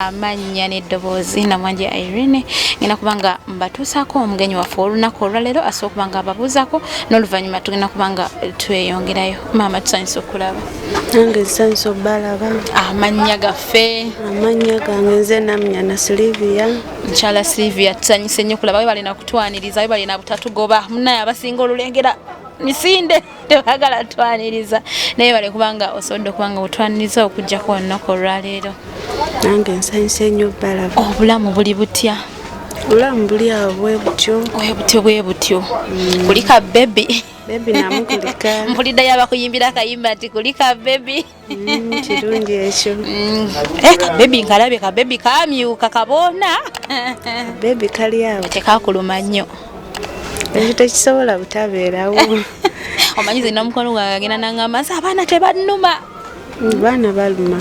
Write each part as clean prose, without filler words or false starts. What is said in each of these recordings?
Amannya n'eddoboozi Namwanje Irene ngenda kubanga mbatuusaako omugenyi waffe olunaku olwaleero asobola okubanga ababuuzaako n'oluvannyuma tugenda kubanga tweyongerayo. Maama tusanyusa okulaba. Nange nsanyusa obbalaba. Amannya gaffe. Amannya gange nze Namnya Silivia. Mukyala Silivia tusanyuse nnyo kulaba we balina kutwaniriza we balina butatugoba munnaye abasinga olulengera misinde tebagala twaniriza naye bale kubanga osobodde okubanga otwaniriza okujjako olunaku olwaleero. Nange nsanyuse nnyo obbalaba. Obulamu buli butya? Obulamu buli awo bwe butyo. Bwe butyo. Kulika bebi. Bebi namukulika. Mpulidde yabakuyimbira akayimba ati kulika bebi. Kirungi ekyo. Bebi nkalabe ka bebi kamyuka kabona. Bebi kali awo. Tekakuluma nnyo. Ekyo tekisobola butabeerawo. Omanyize n'omukono gwange agenda n'angamba abaana tebannuma. Baana baluma.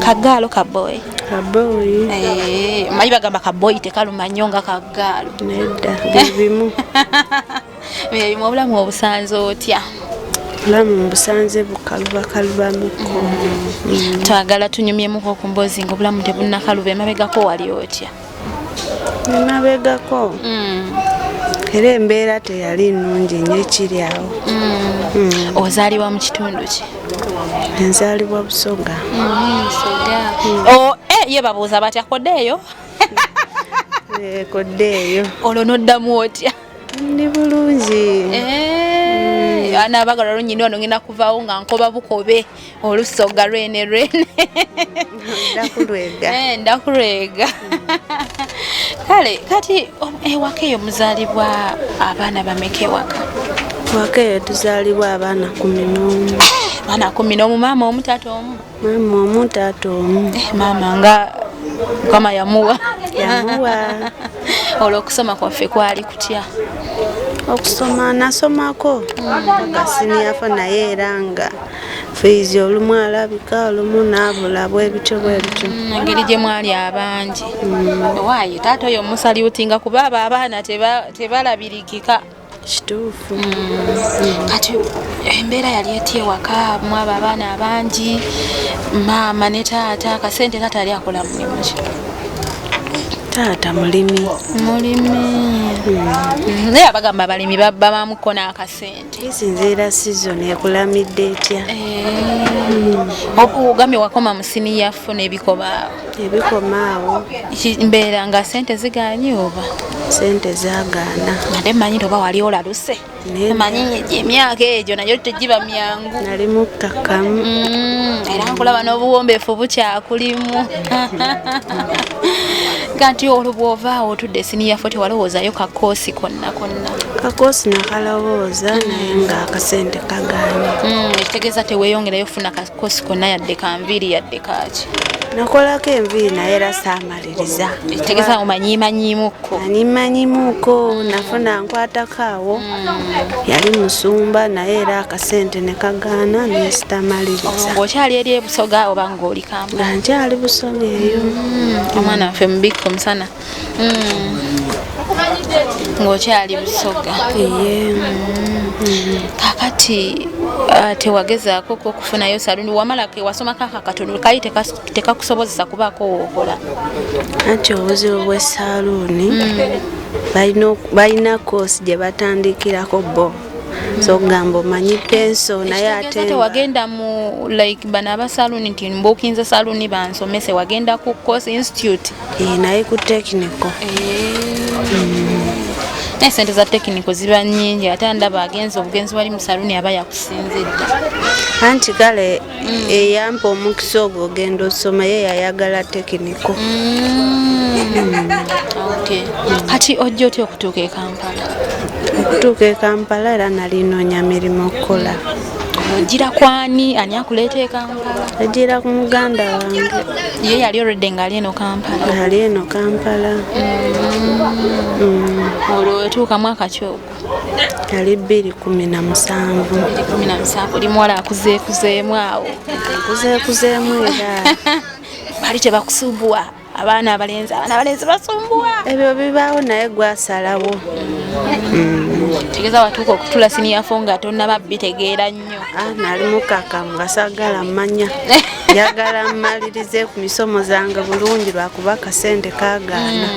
Kagaalo kaboyi. Kaboyi. Manyi bagamba kaboyi tekaluma nnyo nga kagaalo. Nedda bimu. Bimu obulamu obusanze otya? Obulamu busanze bukalubamuko. Twagala tunyumyemuko ku mboozi ng'obulamu tebunnakaluba emabegako wali otya? Emabegako? Era embeera teyali nnungi nnyo ekiri awo. Ozaalibwa mu kitundu ki? Nzaalibwa Busoga. Ye babuuza batya koddeeyo? Koddeeyo. Olwo n'oddamu otya? Ndi bulungi. Ana abagala lunyini wano ngenda kuvaawo nga nkoba bukobe olusoga lwene. Ndakulwega. Ndakulwega. Kale kati ewaka eyo muzaalibwa abaana bameka ewaka? Ewaka eyo tuzaalibwa abaana 11. Abaana 11, maama omu taata omu? Maama omu taata omu. Maama nga Mukama yamuwa? Yamuwa. Olwo okusoma kwaffe kwali kutya? Okusoma nasomako agasiniyafa naye era nga fiizi olumu alabika olumu naabula bwebityo. Engeri gye mwali abangi. Waayo taata oyo musaliutinga kuba abo abaana tebalabirikika. Kituufu. Kati embeera yali etya ewaka mwaba abaana abangi maama ne taata akasente taata yali akola mulimu ki? Taata mulimi. Naye abagamba abalimi babba bamuko n'akasente. Kisinziira sizoni ekulamidde etya. Ogambye wakoma mu siniya funa ebikoma. Ebikoma awo. Mbeera nga sente zigaanye oba? Sente zaagaana. Ate mmanyi oba wali olaluse? Mmanyi emyaka egyo nayo tegiba myangu. Nali mukkakkamu. Era nkulaba n'obuwombeefu bukyakulimu. Kati olwo bw'ovaawo otudde siniya fo tewalowoozayo kakoosi konna? Kakoosi nakalowooza naye nga akasente kagaanye. Ekitegeeza teweeyongerayo funa kakoosi konna yadde kanviiri yadde kaaki? Nakolako enviiri naye era saamaliriza. Ekitegeeza omanyiimanyiimuko? Manyiimanyiimuko nafuna nkwatako awo. Yali musumba naye era akasente ne kagaana ne sitamaliriza. Ng'okyali eri e Busoga oba ng'oli Kampala? Nga nkyali Busoga eyo. Omwana waffe mubikko musana. Ng'okyali Busoga. Kakati tewagezaako okufunayo saluni wamalako wasomako akakatono kali tekakusobozesa kubaako wookola? Anti obuzibu bw'essaluuni balina koosi gye batandikirako bo. So gamba omanyi penso naye ate tewagenda mu like bana abasaluni nti mbukinze saluni bansomese wagenda ku course institute? Naye ku technical. Naye sente za technical ziba nnyingi ate ndaba obugenzi wali mu saluni aba yakusinzidde. Anti kale eyampa omukisa ogwo ogenda osoma ye yayagala technical. Kati ojja otya okutuuka e Kampala? Okutuuka e Kampala era nali noonya mirimu okukola. Ogira kwani ani akuleeta e Kampala? Agira ku muganda wange. Ye yali olwedde ng'ali eno Kampala? Ali eno Kampala. Olwo wetuuka mwaka ki ogwo? Yali 2017. 2017. Oli muwala akuzeekuzeemu awo? Akuzeekuzeemu era. Bali tebakusumbuwa? Abaana abalenzi basumbuwa? Ebyo bibaawo naye gwasalawo. Tegeeza watuuka okutula siniya fo nga tonnaba bitegeera nnyo. Nali mukkakkamu nga saagala mmanya. njagala mmalirize ku misomo zange bulungi lwakuba akasente kagaana.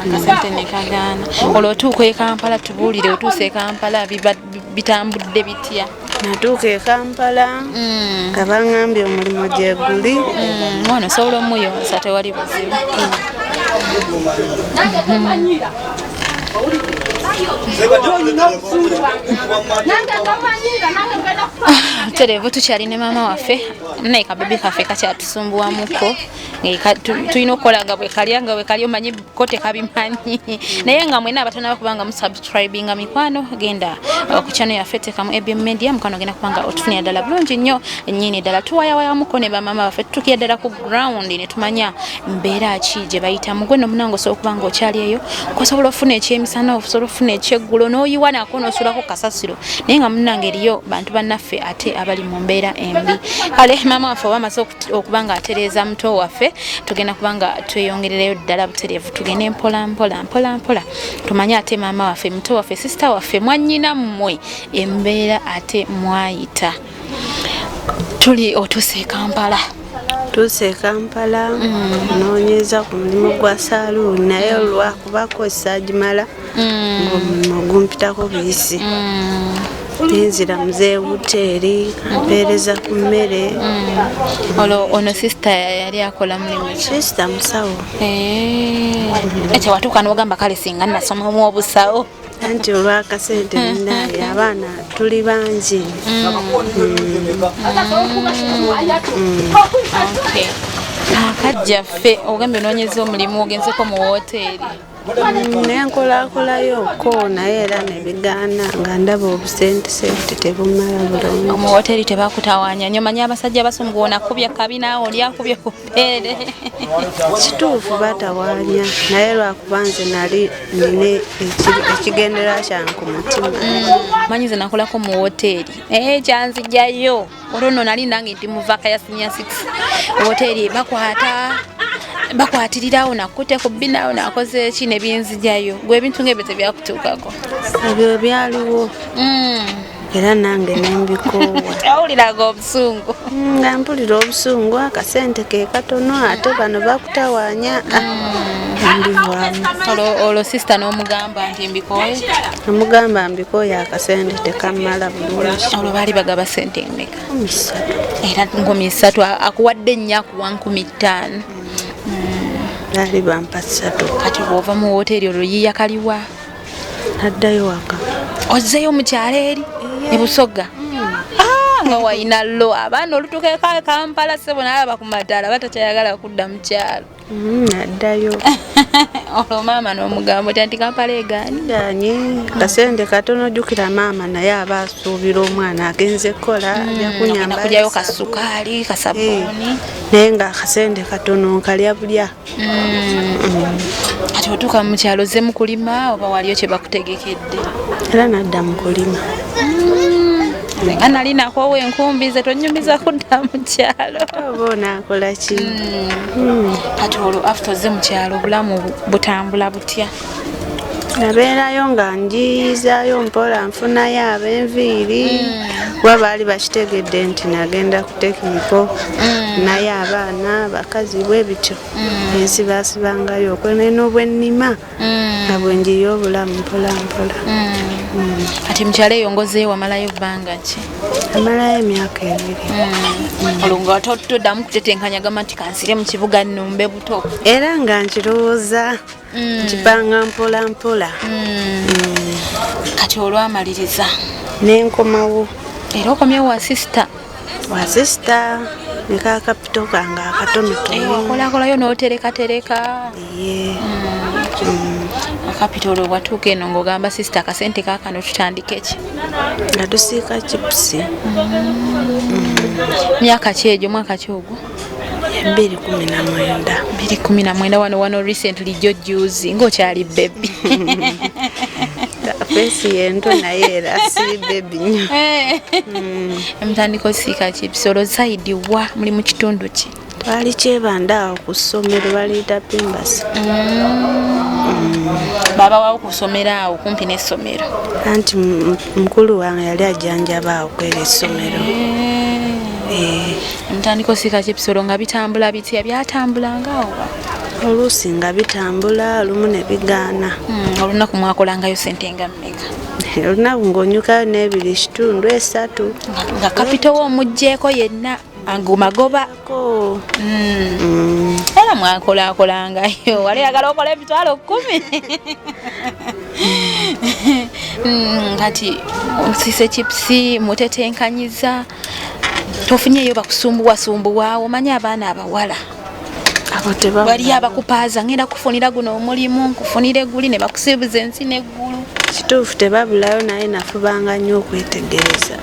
Akasente ne kagaana. Olwo otuuka e Kampala tubuulire otuuse e Kampala bitambudde bitya? Natuuka e Kampala nga baŋŋambye omulimu gye guli. Mwana osobola omuyonsa tewali buzibu. Terevu tukyali ne maama waffe naye kabebi kaffe kakyatusumbuwamuko tulina okukola nga bwe kali omanyi ko tekabimanyi naye nga mwena abatono bakubanga musubscribinga mikwano genda ku channel yaffe tekamu ABM Media mukwano genda kubanga otufunira ddala bulungi nnyo nnyini ddala tuwayawayamuko ne bamaama baffe tutukira ddala ku ground ne tumanya mbeera ki gye bayitamu gwe nomunange osobola okubanga okyali eyo kosobola ofuna ekyemisana osobola ofuna ekyeggulo n'oyiwa nako n'osulako kasasiro naye nga munnange eriyo bantu bannaffe ate abali mu mbeera embi kale maama waffe oba amaze okubanga atereeza muto waffe tugenda kubanga tweyongerereyo ddala butereevu tugende mpola tumanye ate maama waffe muto waffe sisita waffe mwannyina mmwe embeera ate mwayita tuli otuuse e Kampala. Tuuse e Kampala noonyeza ku mulimu gwa saaluuni naye lwakubako essagimala ng'omulimu gumpitako buyisi. Nzira muze wuteeri ampeereza ku mmere. Ono sisita yali akola mulimu ki? Sisita musawo. Ekyo watuuka n'ogamba kale singa nasomamu obusawo. Anti olw'akasente ninaye abaana tuli bangi. Akajjaffe ogambye onoonyeza omulimu ogenzeko mu wooteeri. Nenkolakolayooko naye era nebigaana nga ndaba obusente tebumala bulungi. Mu wooteeri tebakutawaanya nnyo manyi abasajja basumgu onakubye kabina oli akubye ku bbeere. Kituufu batawaanya naye lwakuba nze nali nina ekigendera kyange ku mutima. Manyi ze nakolako mu wooteeri kyanzijjayo olwo nno nali nange nti mu vaaka ya senior 6 wooteeri bakwatirirawo nakutte ku bbinawo nakoze ki ne binzijayo gwe ebintu ng'ebyo tebyakutuukako. Ebyo byaliwo era nange nembikoowa. Awuliraga obusungu nga mpulira obusungu akasente ke katono ate bano bakutawaanya. Olwo sisita n'omugamba nti mbikooye? Omugamba mbikooye akasente tekamala bulungi. Olwo baali bagaba sente mmeka? 3. Era 3 akuwadde nnyo akuwa 5,000. Baali bampa 3. Kati bw'ova mu wooteeri olwo yiya kaliwa? Addayo waka. Ozzeeyo mu kyalo eri ne Busoga? Nga wayina lo abaana olutuuka e Kampala ssebo nalaba ku madaala batakyayagala kudda mu kyalo. Addayo. Olwo maama n'omugambo nti Kampala egaani? Gaanye kasente katono jjukira maama naye aba asuubira omwana agenze kukola ajja kunyamba kujyayo kasukaali kasabbuuni naye nga akasente katono nkalya bulya. Kati otuuka mu kyalo ozze mu kulima oba waliyo kye bakutegekedde? Era nadda mu kulima. Nga nali nakoowa enkumbi ze tonnyumiza kudda mu kyalo. Oba onaakola ki? Kati olwo after ozze mu kyalo obulamu butambula butya? Nabeerayo nga njiyizaayo mpola nfunayo ab'enviiri kuba baali bakitegedde nti nagenda ku tekinipo naye abaana bakazi bwe bityo ensibasibangayo okwene n'obwennima nga bwe njiyo obulamu mpola. Kati mukyalo eyo ngozeeyo wamalayo bbanga ki? Amalayo emyaka 2. Olwo nga toddamu kutetenkanya gamba nti kansire mu kibuga nnumbe buto? Era nga nkirowooza nkipanga mpola. Kati olwamaliriza nenkomawo. Era okomyewo wa sisita? Wa sisita neka akapito kange akatonotono. Wakolakolayo n'oterekatereka? Akapito olwo watuuka eno ng'ogamba sisita akasente kaakano tutandike ki? Nga tusiika chipusi. Myaka ki egyo mwaka ki ogwo? 2019. 2019 wano recently juzi ng'okyali baby. Fesi yento naye era si baby nnyo. Emutandika osiika chipusi olwo zaidi wa muli mu kitundu ki? Twali Kyebandaawo ku ssomero baliyita Pimbasi. Baba waawo ku ssomero awo kumpi n'essomero? Anti mukulu wange yali ajjanjaba awo kw'ero essomero. Mutandika osiika ky'ebisolo nga bitambula bitya byatambulanga oba oluusi nga bitambula olumu ne bigaana. Olunaku mwakolangayo ssente nga mmeka? Olunaku ng'onyukayo n'2.3 nga kapito wo omugjeeko yenna agumagoba. Era mwakolakolangayo wali yagala okola emitwalo 10. Kati osiise chipusi mutetenkanyiza tofunyeyo bakusumbuwasumbuwaawo omanyi abaana abawala bali abakupaaza ngenda kufunira guno omulimu nkufunire guli ne bakusibuza ensi n'eggulu. Kituufu tebabulayo naye nafubanga nnyo okwetegereza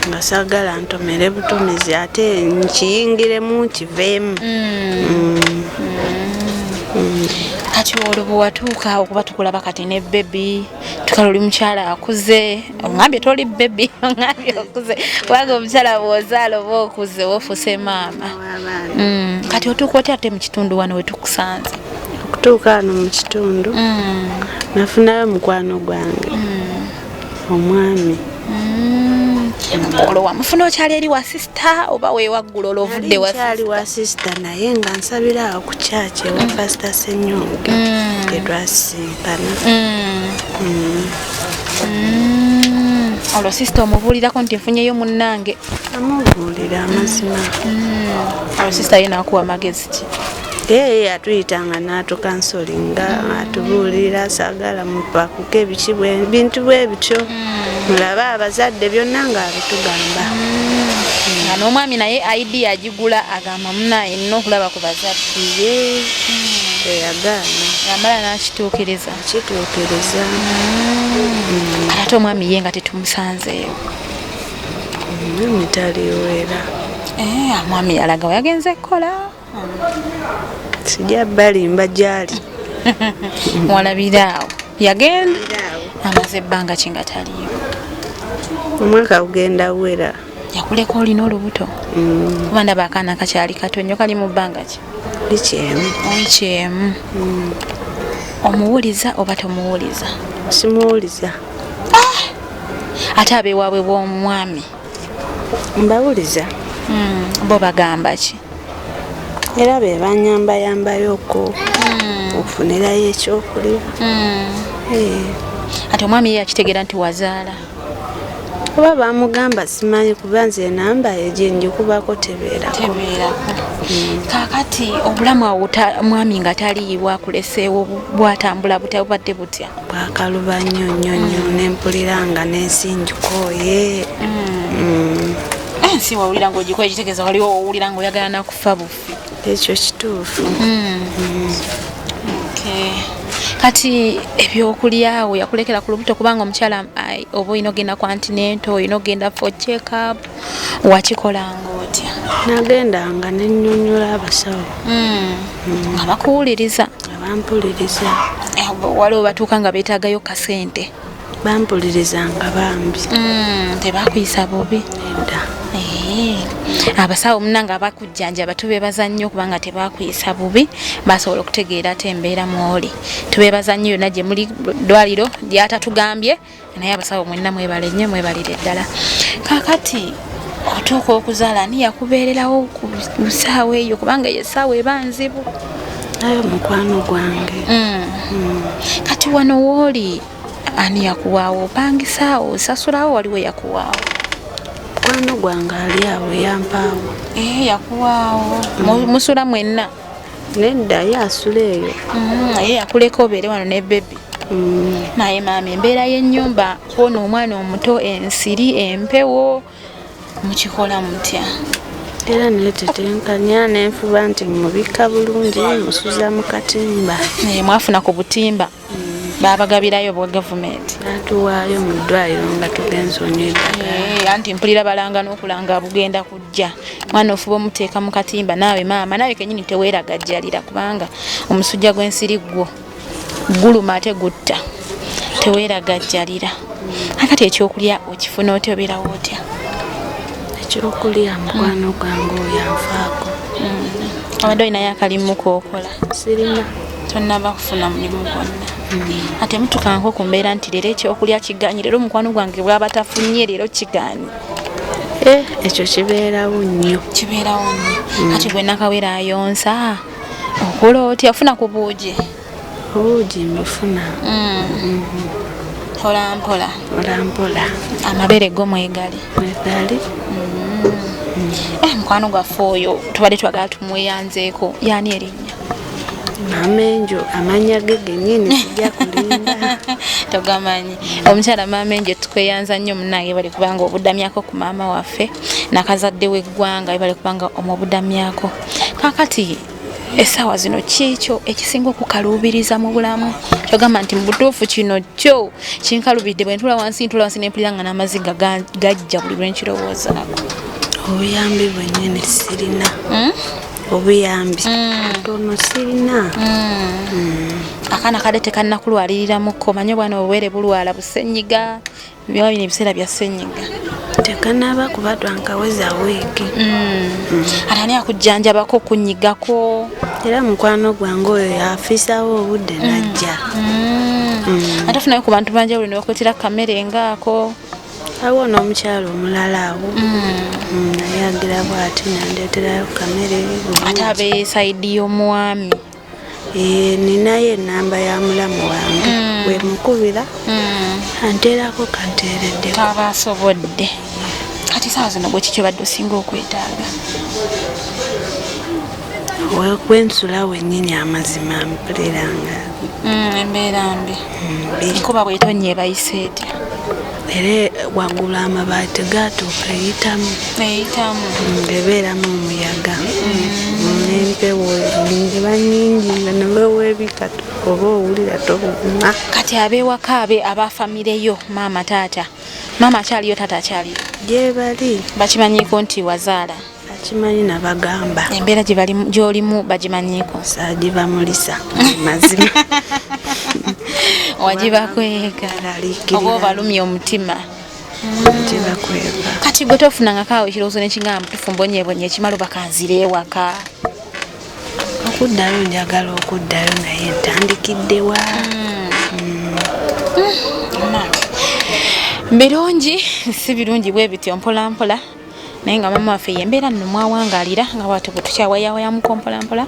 nga saagala ntomere butomezi ate nkiyingiremu nkiveemu. Kati olwo bwe watuuka okuba tukulaba kati ne bebi tukala oli mukyala akuze ongambye toli bebi ongambye okuze kubanga omukyala bw'ozaala oba okuze woofuse maama. Kati otuuka otya ate mu kitundu wano we tukusanze? Okutuuka wano mu kitundu nafunayo mukwano gwange omwami. Olwo wamufuna okyali eri wa sisita oba weewaggula olwovudde wa kyali wa sisita naye nga nsabira awo ku kyaki ewa pasita Ssenyonge ge twasisinkana. Olwo sisita omubuulirako nti nfunyeyo munnange? Amubuulira amazima. Olwo sisita ye n'akuwa magezi ki? Ye atuyitanga n'atukansolinga atubuulira saagala mupakuke ebintu bwe bityo. Mulaba abazadde byonna nga abitugamba. Nga n'omwami naye idea agigula agamba munnaye nina okulaba ku bazadde. Teyagaana. Yamala n'akituukiriza. Akituukiriza. Ate omwami ye nga tetumusanzeeyo. Omwami taliwera. Omwami yalaga we yagenze ekkola. Sijja balimba gyali. Walabiraawo yagenda amaze ebbanga ki nga taliyo? Omwaka gugenda wera. Yakuleka olina olubuto? Kuba ndaba akaana kakyali kato nnyo kali mu bbanga ki? Likyemu. Omuwuliza oba tomuwuliza? Simuwuliza. Ate abeewaabwe bw'omwami mbawuliza. Bo bagamba ki? Era be banyambayambayoko okufunirayo ekyokulya. Ate omwami ye yakitegeera nti wazaala? Oba bamugamba simanyi kuba nze enamba egye njikubako tebeerako. Kaakati obulamu awo mwami nga taliibwa akuleseewo bwatambula butya butya? Bwakaluba nnyo nempulira nga n'ensinjukooye. Ensi wawulira ng'ogikoye ekitegeeza waliwo wawulira ng'oyagala nakufa bufi. Ekyo kituufu. Kati ebyokulya we yakulekera ku lubuto kubanga omukyala oba olina ogenda ku antinento olina ogenda for check up wakikolanga otya? Nagendanga ne nnyonnyola abasawo. Nga bakuwuliriza? Bampuliriza. Waliwo batuuka nga beetaagayo kasente? Bampulirizanga bambi. Tebakuyisa bubi? Edda. Abasawo munnanga abakujjanjaba tubeebaza nnyo kubanga tebakuyisa bubi basobola okutegeera ate embeera mwoli. Tubeebaza nnyo yonna gye muli ddwaliro lyatatugambye naye abasawo mwenna mwebale nnyo mwebalire ddala. Kaakati otuuka okuzaala ani yakubeererawo ku ssaawa eyo kubanga eyo essaawa eba nzibu? Nayo mukwano gwange. Kati wano wooli ani yakuwaawo? Opangisaawo osasulawo waliwo yakuwaawo? Mukwano gwange ali awo yampaawo. Yakuwaawo. Musula mwenna? Nedda ye asula eyo. Ye yakuleka obeere wano ne bebi? Naye maama embeera y'ennyumba kwona omwana omuto ensiri empewo mukikola mutya? Era netetenkanya nenfuba nti mubika bulungi musuza mu katimba. Mwafuna ku butimba? Babagabirayo bwa gavumenti? Natuwaayo mu ddwaliro nga tugenze onywa eddagala. Anti mpulira balanga n'okulanga bugenda kujja. Mwana ofuba omuteeka mu katimba naawe maama naawe kennyini teweeragajjalira kubanga omusujja gw'ensiri gwo guluma ate gutta. Teweeragajjalira. Akati ekyokulya okifuna otya obeerawo otya? Ekyokulya mukwano gwange oyo anfaako. Obadde olinayo akalimu kookola? Sirina. Tonnaba kufuna mulimu gwonna? Ate mutukanko ku mbeera nti leero ekyokulya kigaanyi leero omukwano gwange bw'aba tafunye leero kigaanyi. ekyo kibeerawo nnyo. Kibeerawo nnyo. Kati gwe nakawera ayonsa okola otya afuna ku buugi? Obuugi mbufuna mpola mpola. Amabere go mwegali? Mwegali. Mukwano gwaffe oyo tubadde twagala tumweyanzeeko yaani erinnya? Mamenjo. Amanya ge gennyini sijja kulinda. Togamanyi. Omukyala Mamenjo tukweyanza nnyo munnange bali kubanga obudamyako ku maama waffe nakazadde w'eggwanga bali kubanga omubudamyako. Kakati essaawa zino kiikyo ekisinga okukaluubiriza mu bulamu? Kyogamba nti mu butuufu kino kyo kinkaluubidde bwe ntula wansi nempulira nga n'amaziga gajja buli lwe nkirowoozaako. Obuyambi bwennyini sirina. Obuyambi tono sirina. Akaana kadde tekannakulwalirirako manye obwana obwere bulwala busenyiga bino ebiseera bya senyiga tekanaba kuba twankaweza wiiki. Ate ani akujjanjabako kunyigako? Era mukwano gwange oyo yafiisawo obudde najja. Ate ofunayo ku bantu banjawulo ne bakwetera kamere ngaako? Awo n'omukyalo omulala awo naye agira bw'ati nandeeterayo kamere. Ate abe sayidi y'omwami? Ninayo enamba ya mulamu wange wemukubira anteerako kanteeredde. Taba asobodde. Kati saawa zino gwe kiki badde osinga okwetaaga? Wensula wennyini amazima mpuliranga. Embeera mbi. Enkuba bw'etonnya ebayisa etya? Era waggulu amabaati gatuuka eyitamu. Ebeeramu omuyaga n'empewo eba nnyingi nga neweweebikata oba owulira tobuguma. Kati ab'ewaka abafamireyo maama taata, maama akyaliyo taata akyaliyo? Gye bali bakimanyiiko nti wazaala? Bakimanyi nabagamba. Embeera gy'olimu bagimanyiiko? Saagibamulisa mazima. Wagibakwega oba obalumya omutima? Kati gwe tofunanga kaawe ekirowoozo nekigamba tufumbonyebonye ekimalo bakanzira ewaka? Okuddayo njagala okuddayo naye ntandikiddewa. Birungi si birungi bwe bityo mpolampola naye nga maama waffe yembeera nno mwawangaalira nga bwatyo bwe tukyawayawayamuko mpolampola.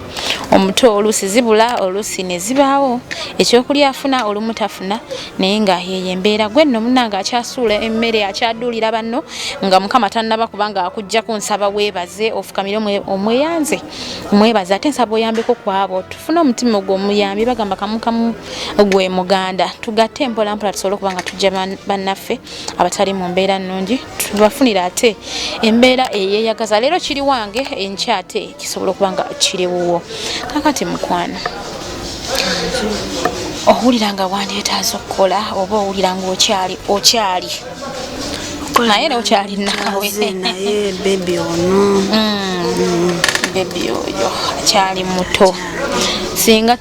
Omuto oluusi zibula oluusi ne zibaawo, ekyokulya afuna olumu tafuna naye nga yeyo embeera. Gwe nno munnange akyasuula emmere akyaduulira banno nga Mukama tannaba kubanga akujjako nsaba weebaze ofukamire omweyanze omwebaze ate nsaba oyambeko ku abo tufune omutima ogw'omuyambi bagamba kamukamu gwe muganda. Tugatte mpolampola tusobole okuba nga tujja bannaffe abatali mu mbeera nnungi tubafunira ate embeera eyeeyagaza. Leero kiri wange enkya ate kisobola okuba nga kiri wuwo. Kakati mukwano owulira nga wandyetaaza okukola oba owulira nga okyali naye ne okyali naawe? Naye bebi ono bebi oyo akyali muto. Singa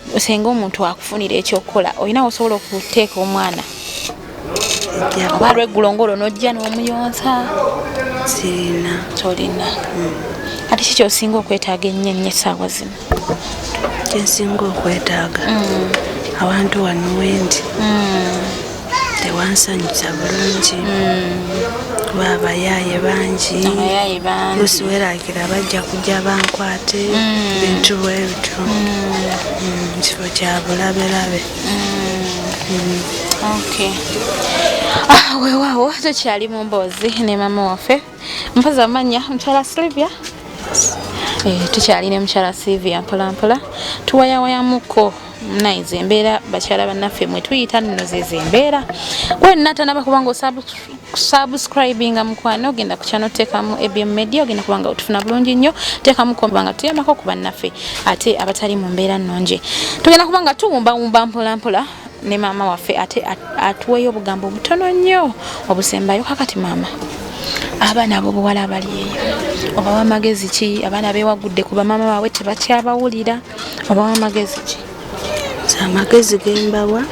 omuntu akufunira ekyokukola olina osobola okuteeka omwana oba lweggulongolo n'ojja n'omuyonsa? Sirina. Tolina. Ate kiki osinga okwetaaga ennyo essaawa zino? Kyensinga okwetaaga abantu wano wendi tewansanyusa bulungi kuba abayaaye bangi. Luusi weerakira bajja kujja bankwate bintu bwebityo kifo kya bulaberabe. Weewaawo tukyali mu mboozi ne maama waffe mpaza amanya mukyala Sylvia. Tukyali ne mukyala Sylvia mpolampola tuwayawayamuko naize embeera bakyala bannaffe mwe tuyita nno zezo embeera. Gwe natanaba kubanga osubscribinga mukwano ogenda ku channel teekamu ABM Media ogenda kubanga otufuna bulungi nnyo. Teekamu kubanga tuyambako ku bannaffe ate abatali mu mbeera nnungi. Tugenda kubanga tuwumbawumba mpolampola ne maama waffe ate atuweeyo obugambo butono nnyo obusembayo. Kakati maama, abaana ab'obuwala abali eyo obawa amagezi ki? Abaana beewagudde kuba maama baabwe tebakyabawulira, obawa amagezi ki? Amagezi gembawa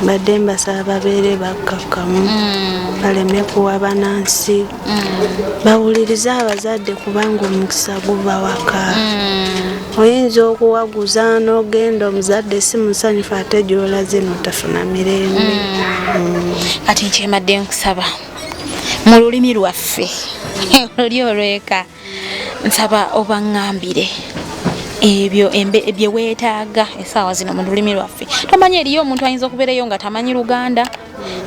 badde mbasaba babeere bakkakkamu baleme kuwa banansi bawulirize abazadde kubanga omukisa guva waka. Oyinza okuwaguza n'ogenda omuzadde si musanyufu ate gy'olaze n'otafuna mirembe. Kati nkyemadde nkusaba mu lulimi lwaffe oli olweka nsaba obaŋŋambire ebyo bye weetaaga essaawa zino mu lulimi lwaffe. Tomanyi eriyo omuntu ayinza okubeerayo nga tamanyi Luganda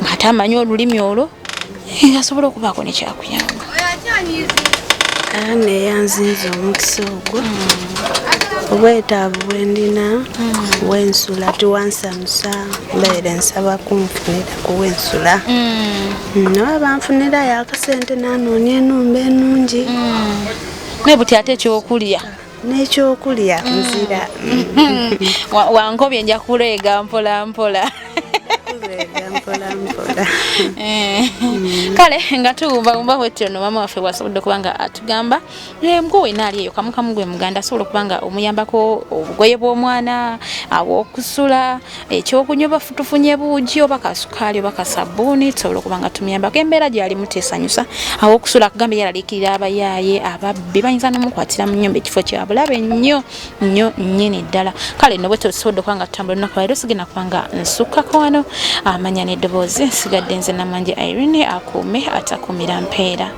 nga tamanyi olulimi olwo asobola okubaako nekyakuyamba. Neyanzinza omukisa ogwo obwetaavu bwendina wensula tiwansamusa mbeere nsaba kunfunira kuwensula nawe banfunirayo akasente nanoonya enumba enungi naye buti ate ekyokulya n'ekyokulya nzira wankobye nja kuleega mpola mpola. Kale nga tuwumba bwetyo no mama waffe bwasobodde kubanga atugamba mgu wenali eyo kamukamu gwe muganda asobola okubanga omuyambako obugoye bw'omwana aw'okusula ekyokunywa tufunye buugi oba kasukaali oba kasabbuuni tusobola okubanga tumuyambako embeera gy'alimu tesanyusa aw'okusula akugambye yalalikirira abayaaye ababbi bayinza n'omukwatira mu nnyumba ekifo kya bulabe nnyo nnyini ddala. Kale no bwetyo tusobodde okubanga tutambula olunaku leero sigenda kubanga nsukkako wano amanya n'eddoboozi nsigadde nze Namanje Irene akuume atakumira mpeera.